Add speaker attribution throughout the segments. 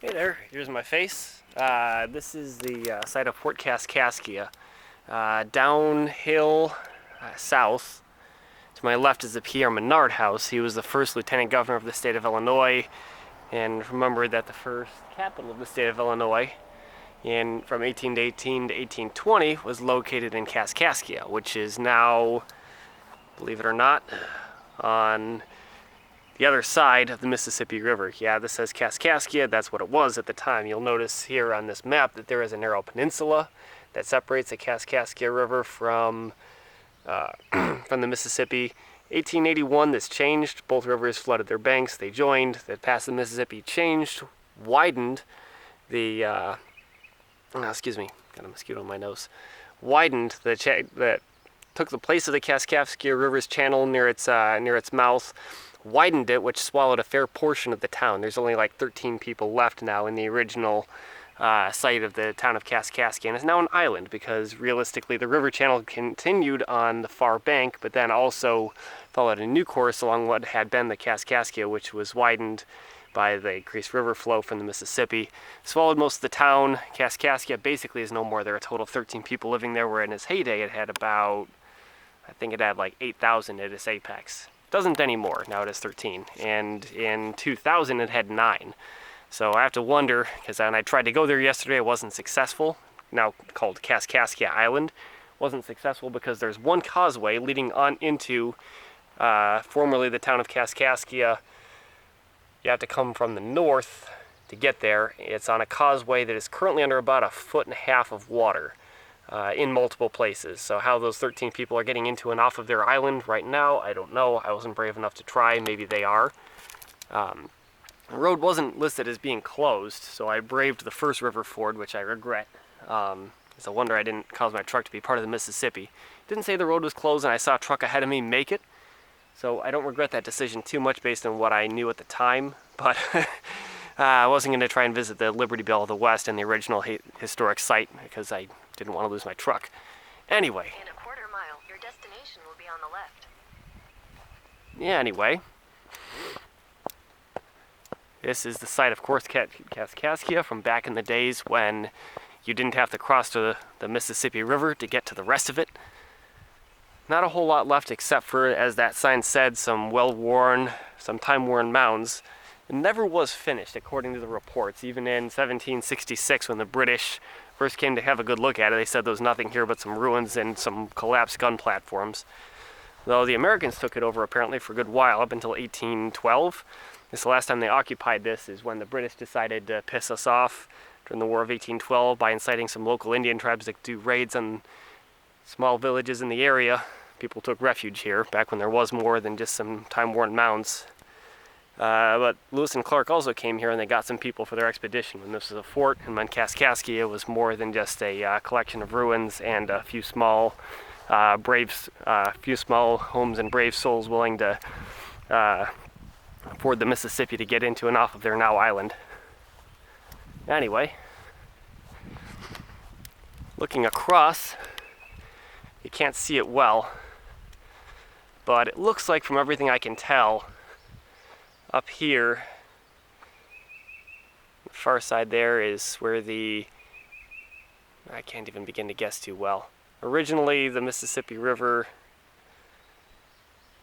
Speaker 1: Hey there, here's my face. This is the site of Fort Kaskaskia. Downhill south, to my left is the Pierre Menard House. He was the first lieutenant governor of the state of Illinois, and remember that the first capital of the state of Illinois from 1818 to 1820 was located in Kaskaskia, which is now, believe it or not, on the other side of the Mississippi River. Yeah, this says Kaskaskia, that's what it was at the time. You'll notice here on this map that there is a narrow peninsula that separates the Kaskaskia River from the Mississippi. 1881, this changed. Both rivers flooded their banks. They joined. They passed the Mississippi, changed, widened the, excuse me, got a mosquito on my nose. Widened that took the place of the Kaskaskia River's channel near its mouth. Widened it, which swallowed a fair portion of the town. There's only like 13 people left now in the original site of the town of Kaskaskia, and it's now an island because realistically the river channel continued on the far bank, but then also followed a new course along what had been the Kaskaskia, which was widened by the increased river flow from the Mississippi. Swallowed most of the town. Kaskaskia basically is no more. There are a total of 13 people living there, where in its heyday it had about, I think it had like 8,000 at its apex. Doesn't anymore, now it has 13, and in 2000 it had 9. So I have to wonder, because when I tried to go there yesterday, it wasn't successful, now called Kaskaskia Island. Wasn't successful because there's one causeway leading on into formerly the town of Kaskaskia. You have to come from the north to get there. It's on a causeway that is currently under about 1.5 feet of water. In multiple places. So how those 13 people are getting into and off of their island right now, I don't know. I wasn't brave enough to try. Maybe they are. The road wasn't listed as being closed, so I braved the first river ford, which I regret. It's a wonder I didn't cause my truck to be part of the Mississippi. Didn't say the road was closed, and I saw a truck ahead of me make it. So I don't regret that decision too much based on what I knew at the time, but I wasn't going to try and visit the Liberty Bell of the West and the original historic site because I didn't want to lose my truck. Anyway.
Speaker 2: In a quarter mile, your destination will be on the left.
Speaker 1: Yeah, anyway. This is the site of course Kaskaskia from back in the days when you didn't have to cross to the Mississippi River to get to the rest of it. Not a whole lot left except for, as that sign said, some well-worn, some time-worn mounds. It never was finished, according to the reports. Even in 1766, when the British first came to have a good look at it, they said there was nothing here but some ruins and some collapsed gun platforms. Though the Americans took it over apparently for a good while, up until 1812. This is the last time they occupied this, is when the British decided to piss us off during the War of 1812 by inciting some local Indian tribes to do raids on small villages in the area. People took refuge here, back when there was more than just some time-worn mounds. But Lewis and Clark also came here and they got some people for their expedition. When this was a fort, and when Kaskaskia was more than just a collection of ruins and a few small small homes and brave souls willing to ford the Mississippi to get into and off of their now island. Anyway, looking across, you can't see it well, but it looks like, from everything I can tell, up here, the far side there is where I can't even begin to guess too well. Originally, the Mississippi River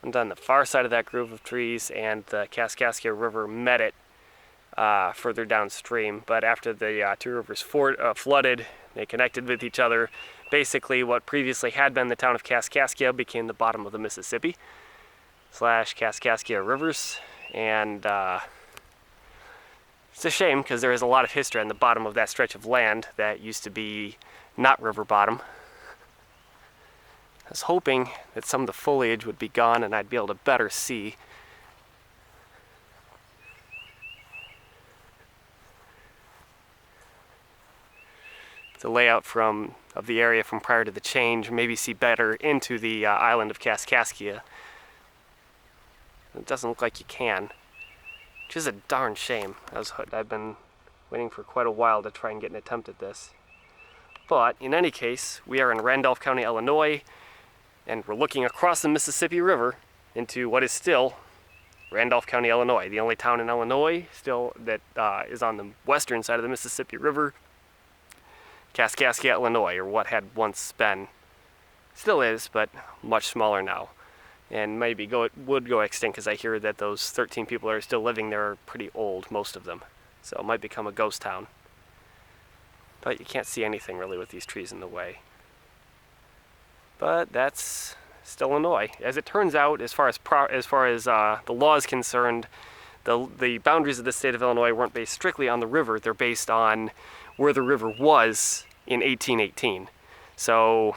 Speaker 1: went on the far side of that grove of trees, and the Kaskaskia River met it further downstream. But after the two rivers flooded, they connected with each other. Basically, what previously had been the town of Kaskaskia became the bottom of the Mississippi / Kaskaskia Rivers. And it's a shame because there is a lot of history on the bottom of that stretch of land that used to be not river bottom. I was hoping that some of the foliage would be gone and I'd be able to better see. The layout of the area from prior to the change, maybe see better into the island of Kaskaskia. It doesn't look like you can, which is a darn shame. I've been waiting for quite a while to try and get an attempt at this. But in any case, we are in Randolph County, Illinois, and we're looking across the Mississippi River into what is still Randolph County, Illinois, the only town in Illinois still that is on the western side of the Mississippi River. Kaskaskia, Illinois, or what had once been, still is, but much smaller now. And maybe would go extinct, because I hear that those 13 people that are still living there are pretty old, most of them. So it might become a ghost town. But you can't see anything really with these trees in the way. But that's still Illinois. As it turns out, as far as the law is concerned, the boundaries of the state of Illinois weren't based strictly on the river. They're based on where the river was in 1818. So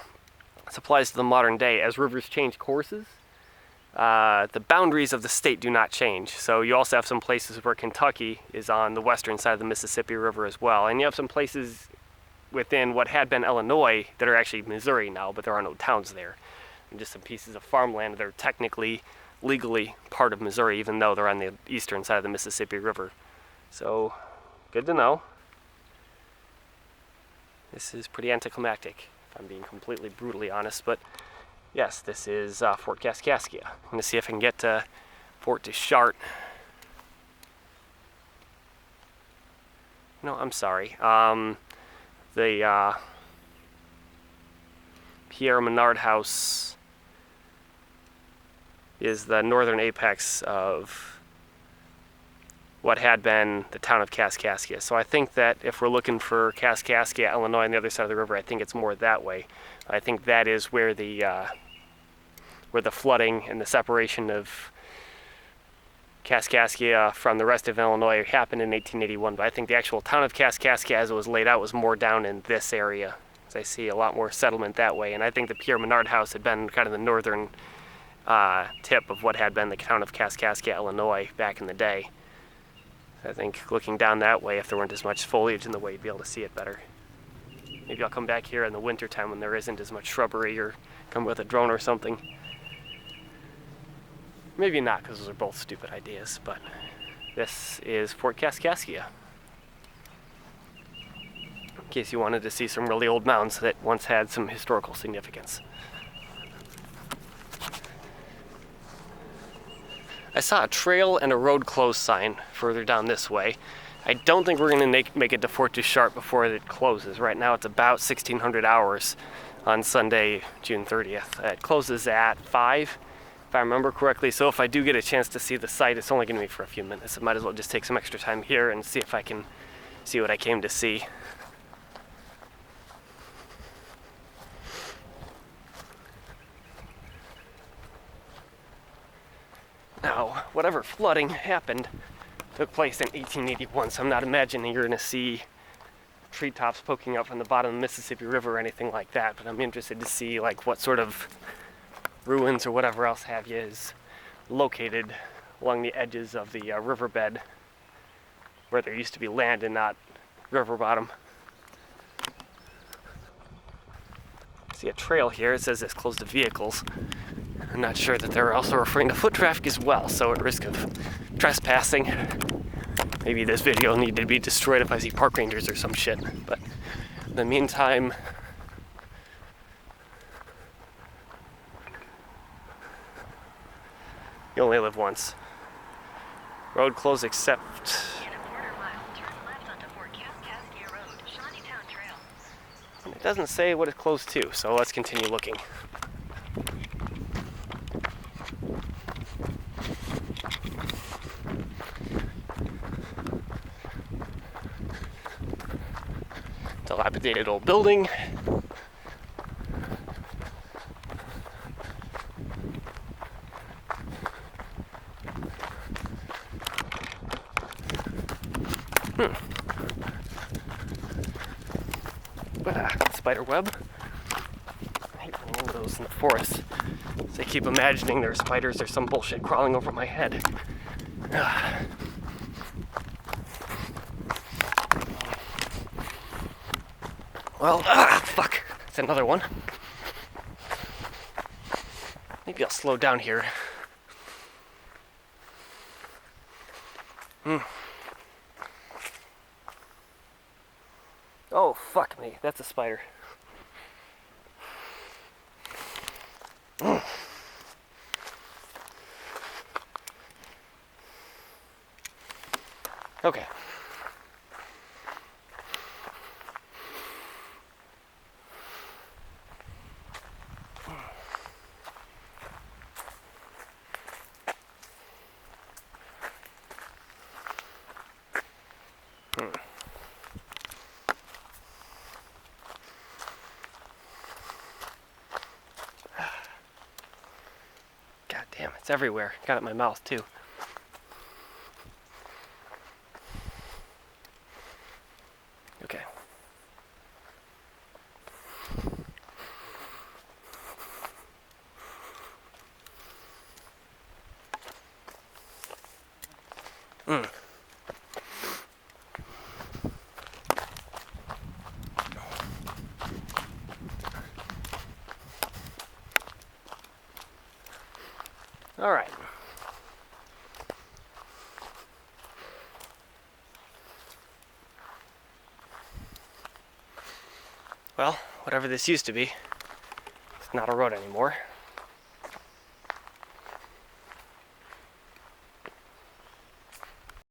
Speaker 1: this applies to the modern day. As rivers change courses, the boundaries of the state do not change. So you also have some places where Kentucky is on the western side of the Mississippi River as well. And you have some places within what had been Illinois that are actually Missouri now, but there are no towns there. And just some pieces of farmland that are technically, legally part of Missouri, even though they're on the eastern side of the Mississippi River. So, good to know. This is pretty anticlimactic, if I'm being completely brutally honest, but yes, this is Fort Kaskaskia. I'm going to see if I can get to Fort Deschart. No, I'm sorry. The Pierre Menard House is the northern apex of what had been the town of Kaskaskia. So I think that if we're looking for Kaskaskia, Illinois, on the other side of the river, I think it's more that way. I think that is where the flooding and the separation of Kaskaskia from the rest of Illinois happened in 1881. But I think the actual town of Kaskaskia, as it was laid out, was more down in this area. So I see a lot more settlement that way. And I think the Pierre Menard House had been kind of the northern tip of what had been the town of Kaskaskia, Illinois, back in the day. I think looking down that way, if there weren't as much foliage in the way, you'd be able to see it better. Maybe I'll come back here in the winter time when there isn't as much shrubbery, or come with a drone or something. Maybe not, because those are both stupid ideas, but this is Fort Kaskaskia. In case you wanted to see some really old mounds that once had some historical significance. I saw a trail and a road closed sign further down this way. I don't think we're going to make it to Fort Deschart before it closes. Right now it's about 1600 hours on Sunday, June 30th. It closes at 5, if I remember correctly. So if I do get a chance to see the site, it's only going to be for a few minutes. I might as well just take some extra time here and see if I can see what I came to see. Now, whatever flooding happened took place in 1881, so I'm not imagining you're going to see treetops poking up from the bottom of the Mississippi River or anything like that, but I'm interested to see like what sort of ruins or whatever else have you is located along the edges of the riverbed where there used to be land and not river bottom. See a trail here, it says it's closed to vehicles. I'm not sure that they're also referring to foot traffic as well, so at risk of trespassing, maybe this video needed to be destroyed if I see park rangers or some shit. But in the meantime, you only live once. Road closed except...
Speaker 2: In a quarter mile, turn left onto Fort Kaskaskia Road, Shawneetown Trail.
Speaker 1: It doesn't say what it's closed to, so let's continue looking. Dilapidated old building. Spider web. I hate running into those in the forest. So I keep imagining there are spiders or some bullshit crawling over my head. Well, fuck. That's another one. Maybe I'll slow down here. Oh, fuck me. That's a spider. Okay. God damn, it's everywhere. Got it in my mouth too. Okay. All right. Well, whatever this used to be, it's not a road anymore.